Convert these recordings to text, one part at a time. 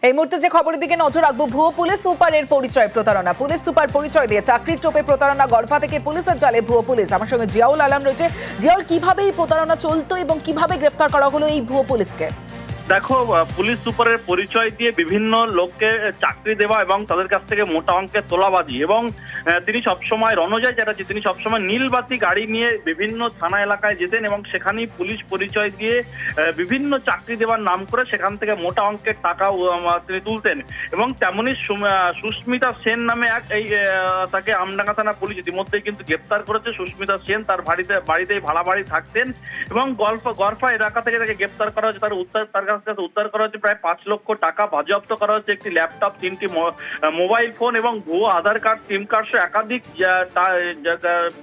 এই মুহূর্তে যে খবরের দিকে নজর রাখবো, ভুয়ো পুলিশ সুপারের পরিচয় প্রতারণা। পুলিশ সুপার পরিচয় দিয়ে চাকরির টোপে প্রতারণা, গড়ফা থেকে পুলিশের জালে ভুয়ো পুলিশ। আমার সঙ্গে জিয়াউল আলম রয়েছে। জিয়াউল, কিভাবে এই প্রতারণা চলতো এবং কিভাবে গ্রেফতার করা হলো এই ভুয়ো পুলিশকে? দেখো, পুলিশ সুপারের পরিচয় দিয়ে বিভিন্ন লোককে চাকরি দেওয়া এবং তাদের কাছ থেকে মোটা অঙ্কের তোলাবাজি, এবং তিনি সবসময় রণজয় চ্যাটার্জি তিনি সবসময় নীলবাতি গাড়ি নিয়ে বিভিন্ন থানা এলাকায় যেতেন এবং সেখানেই পুলিশ পরিচয় দিয়ে বিভিন্ন চাকরি দেওয়ার নাম করে সেখান থেকে মোটা অঙ্কের টাকা তিনি তুলতেন। এবং তেমনি সুস্মিতা সেন নামে এক তাকে আমডাঙ্গা থানা পুলিশ ইতিমধ্যেই কিন্তু গ্রেপ্তার করেছে। সুস্মিতা সেন তার বাড়িতেই ভাড়া বাড়ি থাকতেন এবং গড়ফা এলাকা থেকে তাকে গ্রেপ্তার করা হয়েছে। তার কাছে উদ্ধার করা হচ্ছে প্রায় 5 লক্ষ টাকা, বাজেয়াপ্ত করা হচ্ছে একটি ল্যাপটপ, 3টি মোবাইল ফোন এবং ভুয়ো আধার কার্ড, সিম কার্ড সহ একাধিক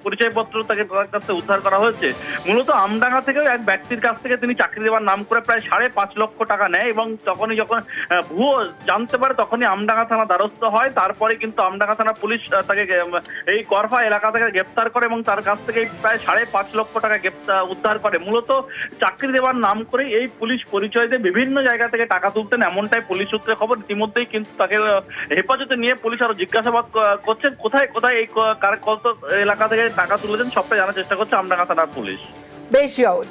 পরিচয়পত্র তার কাছে উদ্ধার করা হয়েছে। মূলত আমডাঙ্গা থেকেও এক ব্যক্তির কাছ থেকে তিনি চাকরি দেওয়ার নাম করে প্রায় 5.5 লক্ষ টাকা নেয় এবং তখনই যখন ভুয়ো জানতে পারে তখনই আমডাঙ্গা থানা দ্বারস্থ হয়। তারপরে কিন্তু আমডাঙ্গা থানা পুলিশ তাকে এই গড়ফা এলাকা থেকে গ্রেপ্তার করে এবং তার কাছ থেকে প্রায় 5.5 লক্ষ টাকা উদ্ধার করে। মূলত চাকরি দেওয়ার নাম করে এই পুলিশ পরিচয় দিয়ে বিভিন্ন জায়গা থেকে টাকা তুলতেন, এমনটাই পুলিশ সূত্রে খবর। ইতিমধ্যেই কিন্তু তাকে হেফাজতে নিয়ে পুলিশ আরো জিজ্ঞাসাবাদ করছেন, কোথায় কোথায় এই কত এলাকা থেকে টাকা তুলেছেন সবটাই জানার চেষ্টা করছে আমডাঙ্গা থানার পুলিশ। বেশ জিয়াউল।